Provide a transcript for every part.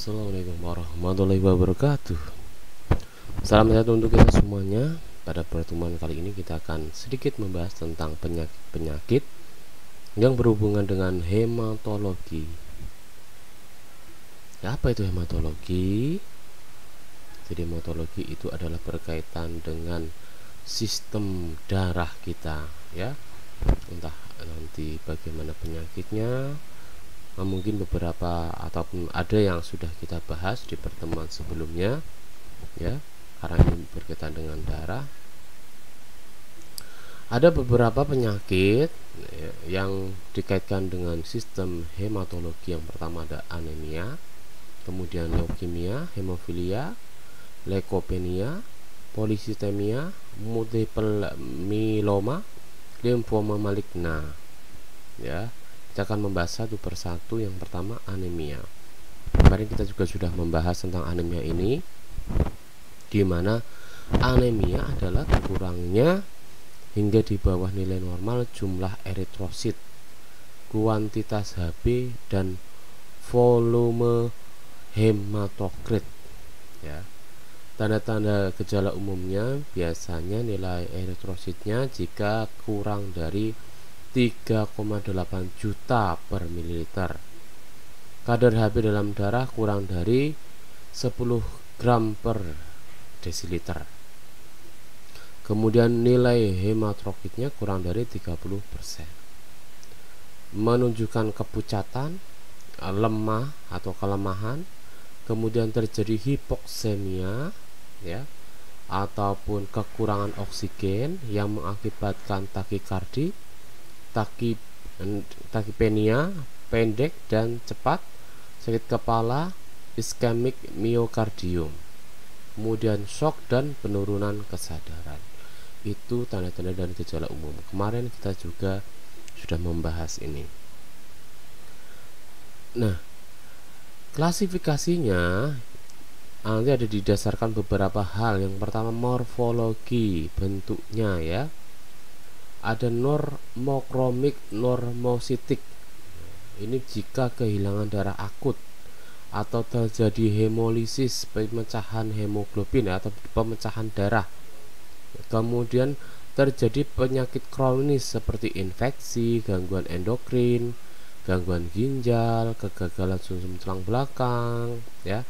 Assalamualaikum warahmatullahi wabarakatuh. Salam sehat untuk kita semuanya. Pada pertemuan kali ini kita akan sedikit membahas tentang penyakit-penyakit yang berhubungan dengan hematologi. Ya, apa itu hematologi? Jadi hematologi itu adalah berkaitan dengan sistem darah kita, ya. Entah nanti bagaimana penyakitnya, mungkin beberapa ataupun ada yang sudah kita bahas di pertemuan sebelumnya, ya, karena ini berkaitan dengan darah. Ada beberapa penyakit ya, yang dikaitkan dengan sistem hematologi. Yang pertama ada anemia, kemudian leukemia, hemofilia, leukopenia, polisitemia, multiple myeloma, limfoma maligna. Ya, kita akan membahas satu persatu. Yang pertama anemia. Kemarin kita juga sudah membahas tentang anemia ini, di mana anemia adalah kurangnya hingga di bawah nilai normal jumlah eritrosit, kuantitas Hb dan volume hematokrit. Ya, tanda-tanda gejala umumnya biasanya nilai eritrositnya jika kurang dari 3,8 juta per mililiter. Kadar Hb dalam darah kurang dari 10 gram per desiliter. Kemudian nilai hematokritnya kurang dari 30%. Menunjukkan kepucatan, lemah atau kelemahan, kemudian terjadi hipoksemia, ya, ataupun kekurangan oksigen yang mengakibatkan takikardi, takipenia pendek dan cepat, sakit kepala, iskemik miokardium, kemudian shock dan penurunan kesadaran. Itu tanda-tanda dan gejala umum. Kemarin kita juga sudah membahas ini. Nah, klasifikasinya nanti ada didasarkan beberapa hal. Yang pertama morfologi bentuknya, ya. Ada normokromik, normositik. Ini jika kehilangan darah akut atau terjadi hemolisis, pemecahan hemoglobin atau pemecahan darah. Kemudian terjadi penyakit kronis seperti infeksi, gangguan endokrin, gangguan ginjal, kegagalan sumsum tulang belakang, ya.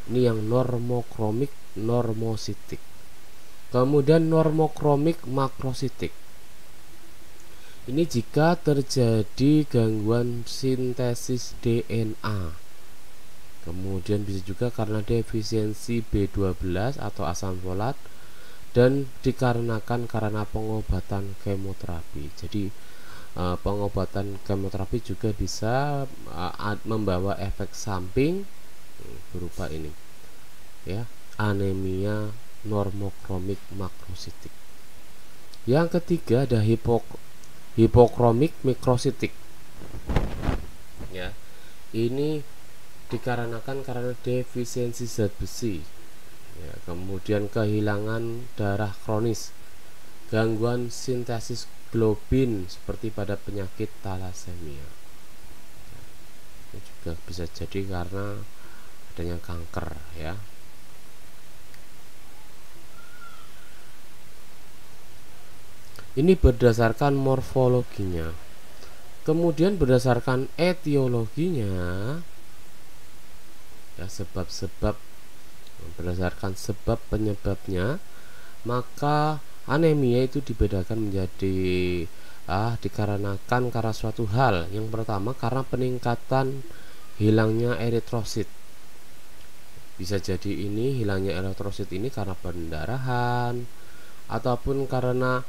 Ini yang normokromik, normositik. Kemudian normokromik makrositik. Ini jika terjadi gangguan sintesis DNA. Kemudian bisa juga karena defisiensi B12 atau asam folat, dan dikarenakan karena pengobatan kemoterapi. Jadi pengobatan kemoterapi juga bisa membawa efek samping berupa ini, ya, anemia normokromik makrositik. Yang ketiga ada hipokromik mikrositik, ya. Ini dikarenakan karena defisiensi zat besi, ya, kemudian kehilangan darah kronis, gangguan sintesis globin seperti pada penyakit talasemia. Ini juga bisa jadi karena adanya kanker, ya. Ini berdasarkan morfologinya. Kemudian berdasarkan etiologinya, ya, sebab-sebab, berdasarkan sebab penyebabnya, maka anemia itu dibedakan menjadi dikarenakan karena suatu hal. Yang pertama karena peningkatan hilangnya eritrosit. Bisa jadi ini hilangnya eritrosit ini karena pendarahan ataupun karena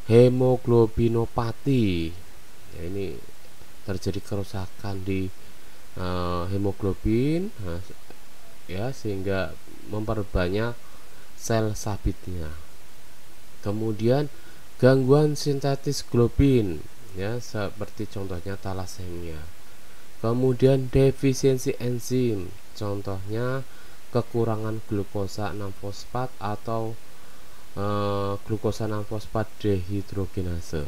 hemoglobinopati. Ya, ini terjadi kerusakan di hemoglobin, ya, sehingga memperbanyak sel sabitnya. Kemudian gangguan sintetis globin, ya, seperti contohnya talasemia. Kemudian defisiensi enzim, contohnya kekurangan glukosa 6-fosfat atau glukosa 6-fosfat dehidrogenase.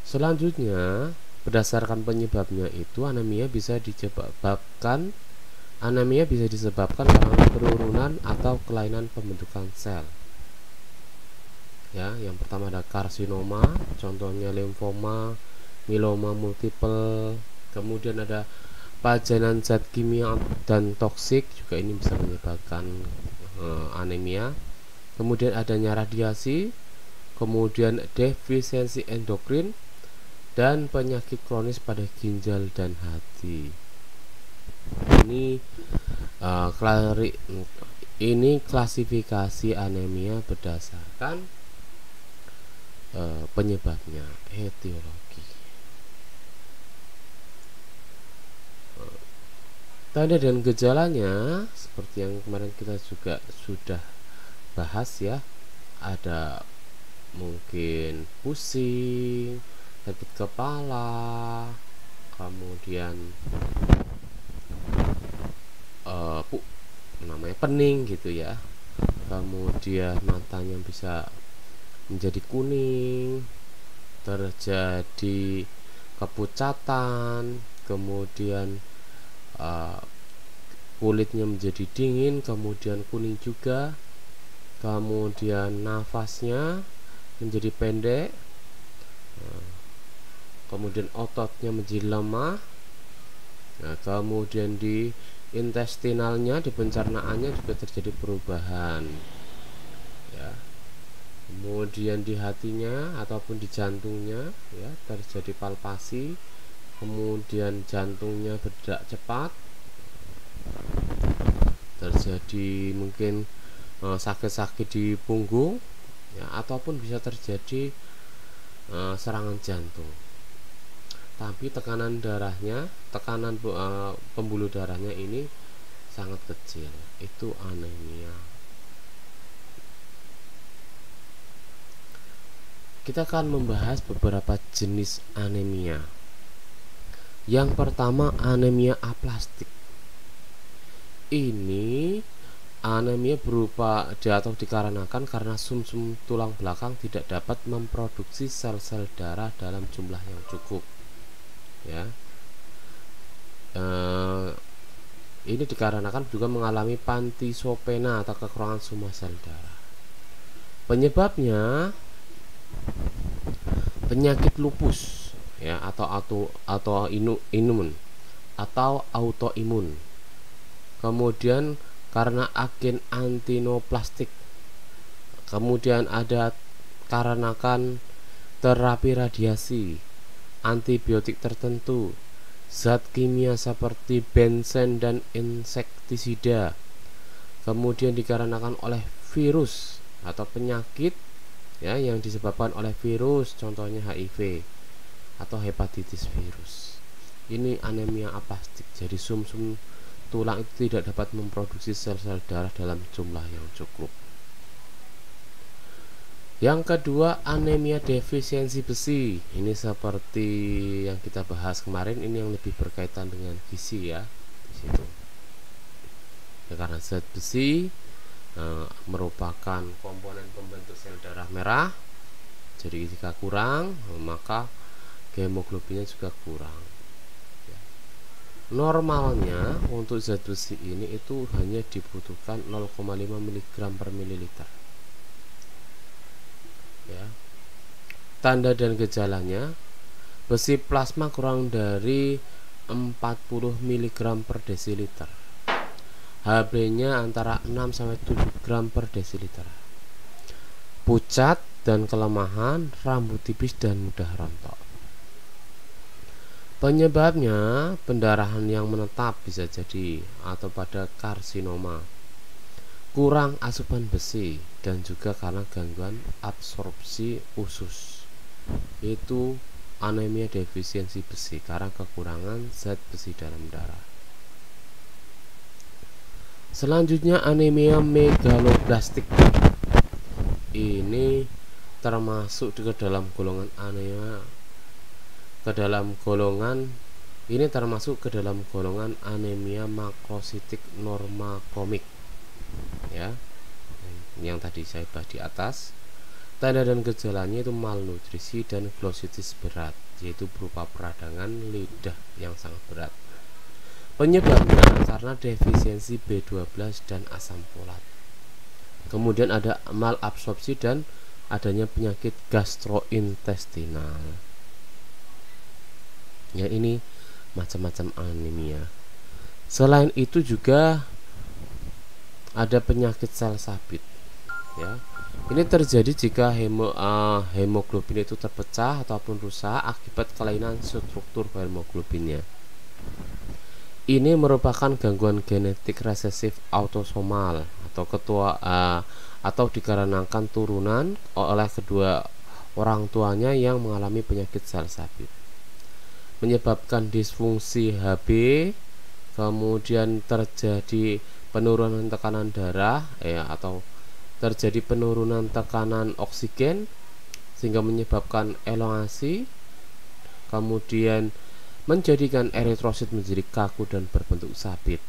Selanjutnya, berdasarkan penyebabnya itu anemia bisa disebabkan Anemia bisa disebabkan karena penurunan atau kelainan pembentukan sel. Ya, yang pertama ada karsinoma, contohnya limfoma, mieloma multiple. Kemudian ada pajanan zat kimia dan toksik, juga ini bisa menyebabkan anemia. Kemudian adanya radiasi, kemudian defisiensi endokrin, dan penyakit kronis pada ginjal dan hati. Ini klasifikasi anemia berdasarkan penyebabnya, etiologi. Tanda dan gejalanya seperti yang kemarin kita juga sudah bahas ya, ada mungkin pusing, sakit kepala, kemudian namanya pening gitu ya, kemudian matanya bisa menjadi kuning, terjadi kepucatan, kemudian kulitnya menjadi dingin, kemudian kuning juga, kemudian nafasnya menjadi pendek, kemudian ototnya menjadi lemah. Nah, kemudian di intestinalnya, di pencernaannya juga terjadi perubahan ya. Kemudian di hatinya ataupun di jantungnya ya terjadi palpasi, kemudian jantungnya berdetak cepat, terjadi mungkin sakit-sakit di punggung ya, ataupun bisa terjadi serangan jantung. Tapi tekanan darahnya, pembuluh darahnya ini sangat kecil, itu anemia. Kita akan membahas beberapa jenis anemia. Yang pertama, anemia aplastik. Ini anemia berupa atau dikarenakan karena sumsum tulang belakang tidak dapat memproduksi sel-sel darah dalam jumlah yang cukup. Ya, ini dikarenakan juga mengalami pantisopena atau kekurangan semua sel darah. Penyebabnya penyakit lupus ya, atau autoimun atau autoimun. Kemudian karena agen antinoplastik. Kemudian ada karenakan terapi radiasi, antibiotik tertentu, zat kimia seperti benzen dan insektisida. Kemudian dikarenakan oleh virus atau penyakit ya yang disebabkan oleh virus, contohnya HIV atau hepatitis virus. Ini anemia aplastik. Jadi sumsum tulang itu tidak dapat memproduksi sel-sel darah dalam jumlah yang cukup. Yang kedua, anemia defisiensi besi. Ini seperti yang kita bahas kemarin, ini yang lebih berkaitan dengan gizi ya di situ. Ya, karena zat besi merupakan komponen pembentuk sel darah merah. Jadi jika kurang, maka hemoglobinnya juga kurang. Ya. Normalnya untuk zat besi ini itu hanya dibutuhkan 0,5 mg per mililiter. Ya. Tanda dan gejalanya, besi plasma kurang dari 40 mg per desiliter, Hb-nya antara 6-7 gram per desiliter, pucat dan kelemahan, rambut tipis dan mudah rontok. Penyebabnya pendarahan yang menetap bisa jadi, atau pada karsinoma, kurang asupan besi, dan juga karena gangguan absorpsi usus, yaitu anemia defisiensi besi karena kekurangan zat besi dalam darah. Selanjutnya anemia megaloblastik. Ini termasuk ke dalam golongan anemia anemia makrositik normakomik ya, yang tadi saya bahas di atas. Tanda dan gejalanya itu malnutrisi dan glositis berat, yaitu berupa peradangan lidah yang sangat berat. Penyebabnya karena defisiensi B12 dan asam folat. Kemudian ada malabsorpsi dan adanya penyakit gastrointestinal. Ya, ini macam-macam anemia. Selain itu juga ada penyakit sel sabit. Ya, ini terjadi jika hemoglobin itu terpecah ataupun rusak akibat kelainan struktur hemoglobinnya. Ini merupakan gangguan genetik resesif autosomal atau dikarenakan turunan oleh kedua orang tuanya yang mengalami penyakit sel sabit, menyebabkan disfungsi Hb, kemudian terjadi penurunan tekanan darah atau terjadi penurunan tekanan oksigen sehingga menyebabkan elongasi, kemudian menjadikan eritrosit menjadi kaku dan berbentuk sabit.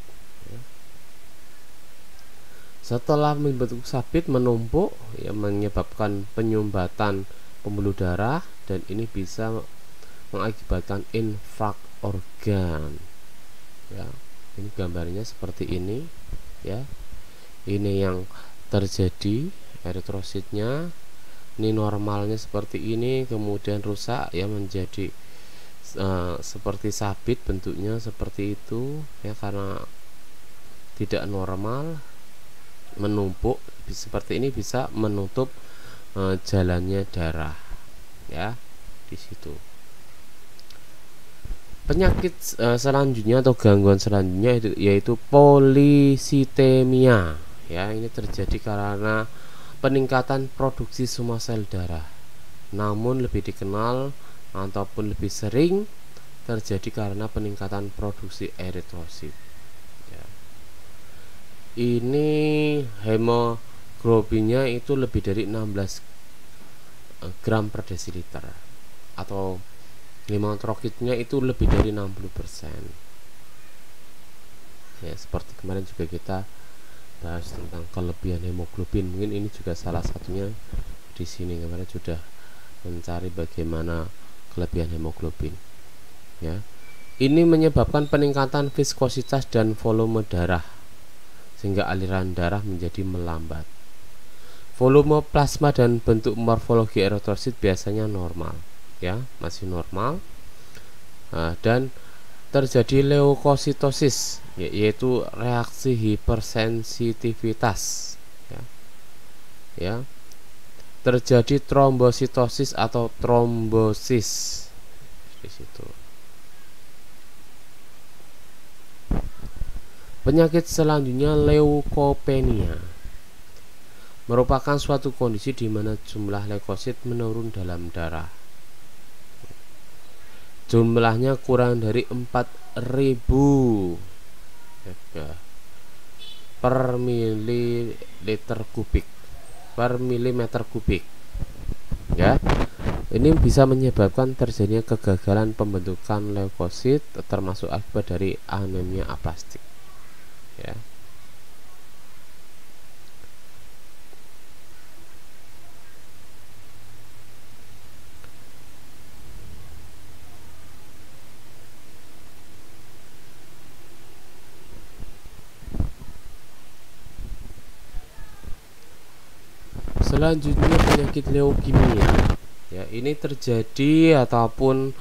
Setelah membentuk sabit menumpuk, menyebabkan penyumbatan pembuluh darah dan ini bisa mengakibatkan infrak organ. Ya, ini gambarnya seperti ini. Ya, ini yang terjadi eritrositnya. Ini normalnya seperti ini, kemudian rusak ya menjadi seperti sabit, bentuknya seperti itu ya, karena tidak normal menumpuk seperti ini bisa menutup jalannya darah ya di situ. Penyakit selanjutnya atau gangguan selanjutnya yaitu polisitemia ya, ini terjadi karena peningkatan produksi semua sel darah, namun lebih dikenal ataupun lebih sering terjadi karena peningkatan produksi eritrosit ya. Ini hemoglobinnya itu lebih dari 16 gram per desiliter atau hematokritnya itu lebih dari 60% ya. Seperti kemarin juga kita bahas tentang kelebihan hemoglobin, mungkin ini juga salah satunya di sini. Kemarin sudah mencari bagaimana kelebihan hemoglobin ya. Ini menyebabkan peningkatan viskositas dan volume darah sehingga aliran darah menjadi melambat. Volume plasma dan bentuk morfologi eritrosit biasanya normal ya, masih normal. Dan terjadi leukositosis yaitu reaksi hipersensitivitas ya. Terjadi trombositosis atau trombosis di situ. Penyakit selanjutnya leukopenia merupakan suatu kondisi di mana jumlah leukosit menurun dalam darah. Jumlahnya kurang dari 4.000 per mililiter kubik per milimeter kubik ya. Ini bisa menyebabkan terjadinya kegagalan pembentukan leukosit termasuk akibat dari anemia aplastik ya. Selanjutnya penyakit leukemia ya, ini terjadi ataupun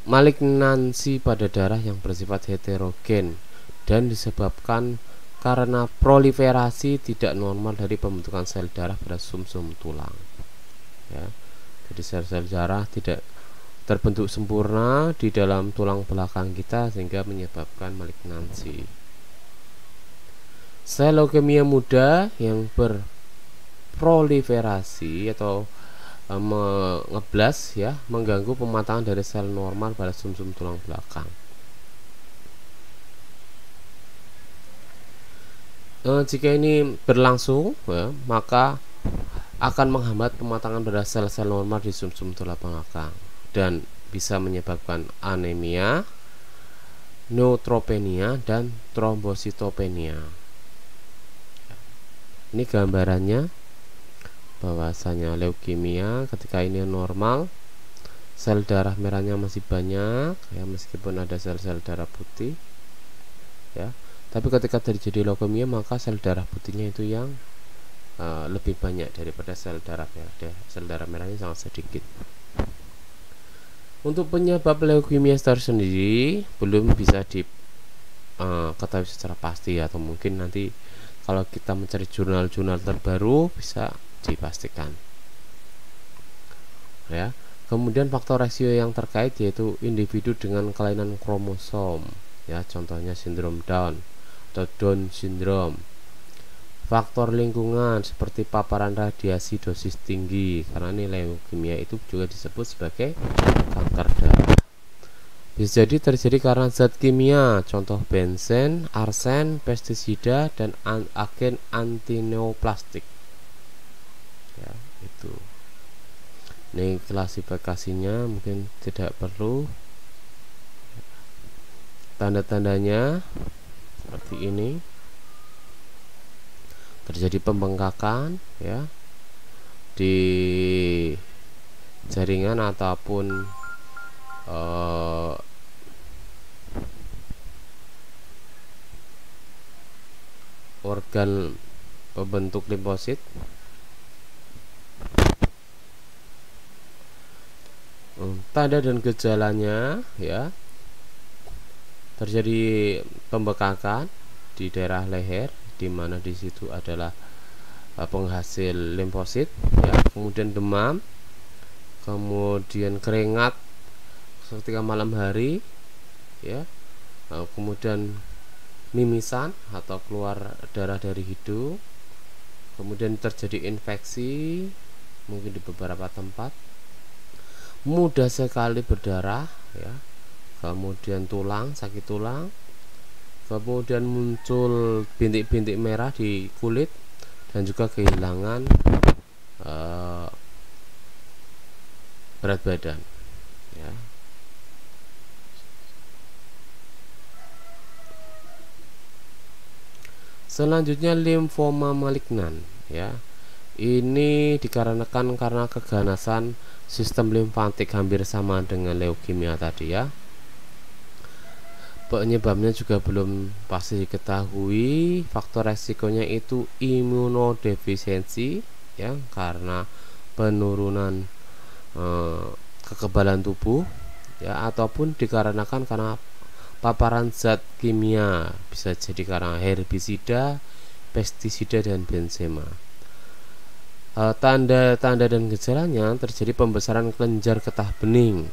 malignansi pada darah yang bersifat heterogen dan disebabkan karena proliferasi tidak normal dari pembentukan sel darah pada sumsum tulang ya. Jadi sel-sel darah tidak terbentuk sempurna di dalam tulang belakang kita sehingga menyebabkan malignansi. Sel leukemia muda yang berproliferasi atau ngeblas ya, mengganggu pematangan dari sel normal pada sumsum tulang belakang. Jika ini berlangsung ya, maka akan menghambat pematangan pada sel-sel normal di sumsum tulang belakang dan bisa menyebabkan anemia, neutropenia, dan trombositopenia. Ini gambarannya bahwasanya leukemia ketika ini normal, sel darah merahnya masih banyak ya, meskipun ada sel-sel darah putih ya. Tapi ketika terjadi leukemia maka sel darah putihnya itu yang lebih banyak daripada sel darah merah. Sel darah merahnya sangat sedikit. Untuk penyebab leukemia tersendiri belum bisa diketahui secara pasti, atau mungkin nanti kalau kita mencari jurnal-jurnal terbaru bisa dipastikan, ya. Kemudian faktor resiko yang terkait yaitu individu dengan kelainan kromosom, ya, contohnya sindrom Down atau Down syndrome. Faktor lingkungan seperti paparan radiasi dosis tinggi, karena ini leukemia itu juga disebut sebagai kanker darah. Bisa jadi terjadi karena zat kimia, contoh benzen, arsen, pestisida, dan agen antineoplastik, ya, itu. Ini klasifikasinya mungkin tidak perlu. Tanda-tandanya seperti ini. Terjadi pembengkakan, ya, di jaringan ataupun organ pembentuk limfosit. Tanda dan gejalanya, ya, terjadi pembengkakan di daerah leher, di mana di situ adalah penghasil limfosit, ya. Kemudian demam, kemudian keringat ketika malam hari, ya. Kemudian mimisan atau keluar darah dari hidung, kemudian terjadi infeksi mungkin di beberapa tempat, mudah sekali berdarah, ya. Kemudian tulang, sakit tulang, kemudian muncul bintik-bintik merah di kulit, dan juga kehilangan berat badan, ya. Selanjutnya limfoma malignan, ya. Ini dikarenakan karena keganasan sistem limfatik, hampir sama dengan leukemia tadi, ya. Penyebabnya juga belum pasti diketahui. Faktor resikonya itu imunodefisiensi, ya, karena penurunan kekebalan tubuh, ya, ataupun dikarenakan karena paparan zat kimia, bisa jadi karena herbisida, pestisida, dan benzema. Tanda-tanda dan gejalanya terjadi pembesaran kelenjar getah bening,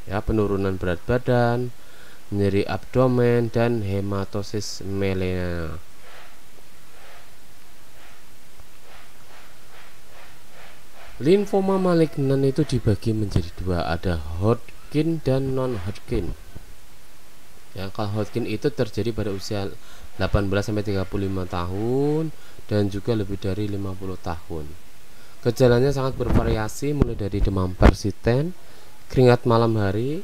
ya, penurunan berat badan, nyeri abdomen, dan hematosis melena. Limfoma malignan itu dibagi menjadi dua, ada Hodgkin dan non-Hodgkin. Ya, kalau Hodgkin itu terjadi pada usia 18-35 tahun dan juga lebih dari 50 tahun. Gejalanya sangat bervariasi, mulai dari demam persisten, keringat malam hari,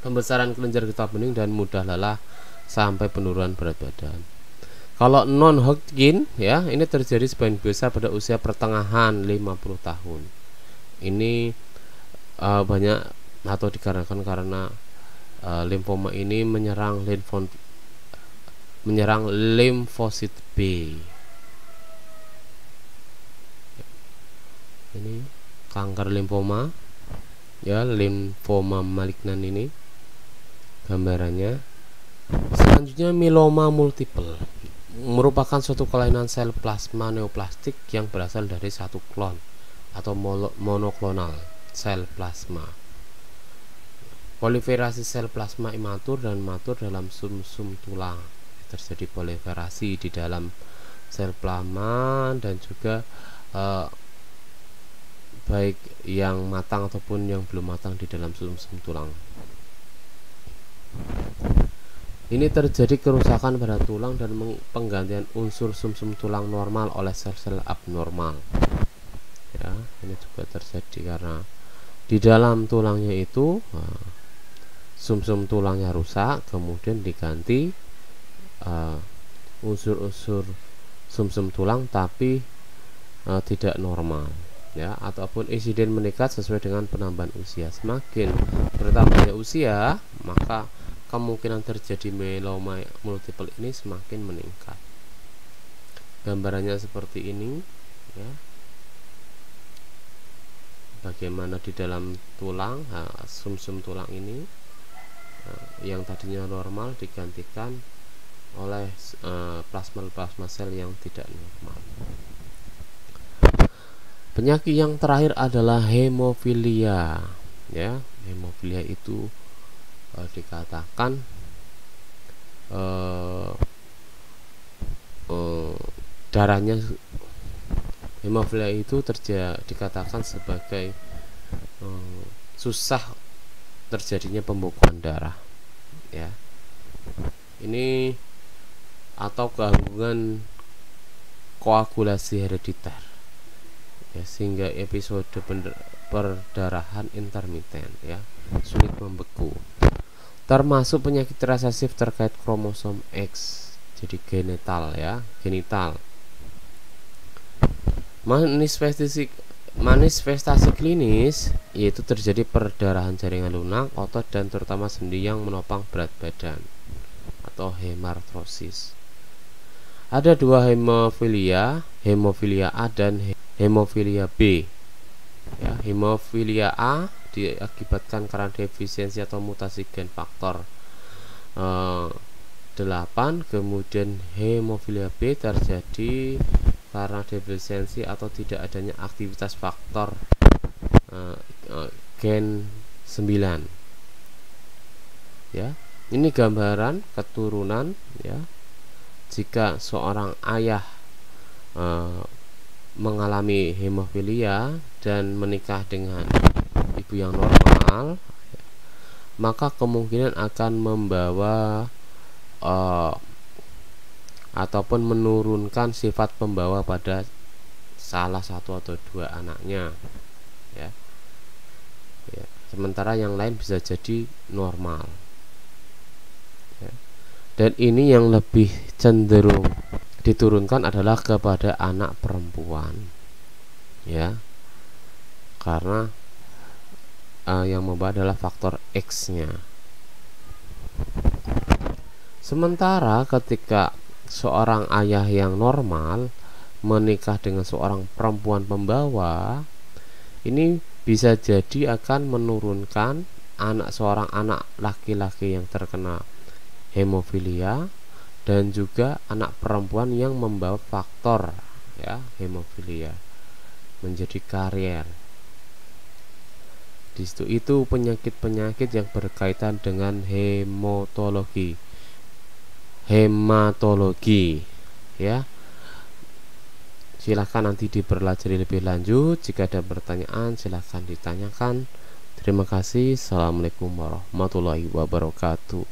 pembesaran kelenjar getah bening, dan mudah lelah sampai penurunan berat badan. Kalau non-Hodgkin, ya, ini terjadi sebagian besar pada usia pertengahan 50 tahun. Ini banyak atau dikarenakan karena limfoma ini menyerang limfosit B. Ini kanker limfoma, ya, limfoma malignan ini gambarannya. Selanjutnya mieloma multiple merupakan suatu kelainan sel plasma neoplastik yang berasal dari satu klon atau monoklonal sel plasma. Proliferasi sel plasma imatur dan matur dalam sumsum tulang. Terjadi proliferasi di dalam sel plasma dan juga baik yang matang ataupun yang belum matang di dalam sumsum tulang. Ini terjadi kerusakan pada tulang dan penggantian unsur sumsum tulang normal oleh sel-sel abnormal. Ya, ini juga terjadi karena di dalam tulangnya itu sumsum tulangnya rusak, kemudian diganti unsur-unsur sumsum tulang tapi tidak normal, ya, ataupun insiden meningkat sesuai dengan penambahan usia. Semakin bertambahnya usia, maka kemungkinan terjadi myeloma multiple ini semakin meningkat. Gambarannya seperti ini ya. Bagaimana di dalam tulang, sumsum tulang ini yang tadinya normal digantikan oleh plasma sel yang tidak normal. Penyakit yang terakhir adalah hemofilia ya. Hemofilia itu dikatakan darahnya, hemofilia itu dikatakan sebagai susah terjadinya pembekuan darah ya. Ini atau gangguan koagulasi herediter ya, sehingga episode perdarahan intermiten ya, sulit membeku. Termasuk penyakit resesif terkait kromosom X, jadi genital ya, genital. Manifestasi klinis yaitu terjadi perdarahan jaringan lunak, otot, dan terutama sendi yang menopang berat badan atau hemartrosis. Ada dua hemofilia, hemofilia A dan hemofilia B ya. Hemofilia A diakibatkan karena defisiensi atau mutasi gen faktor 8, kemudian hemofilia B terjadi karena defisiensi atau tidak adanya aktivitas faktor gen 9 ya. Ini gambaran keturunan ya. Jika seorang ayah mengalami hemofilia dan menikah dengan ibu yang normal, maka kemungkinan akan membawa ataupun menurunkan sifat pembawa pada salah satu atau dua anaknya ya. Sementara yang lain bisa jadi normal ya. Dan ini yang lebih cenderung diturunkan adalah kepada anak perempuan ya, karena yang membawa adalah faktor X-nya. Sementara ketika seorang ayah yang normal menikah dengan seorang perempuan pembawa, ini bisa jadi akan menurunkan seorang anak laki-laki yang terkena hemofilia dan juga anak perempuan yang membawa faktor ya hemofilia menjadi karier. Di situ itu penyakit-penyakit yang berkaitan dengan hematologi ya. Silahkan nanti dipelajari lebih lanjut. Jika ada pertanyaan silahkan ditanyakan. Terima kasih. Assalamualaikum warahmatullahi wabarakatuh.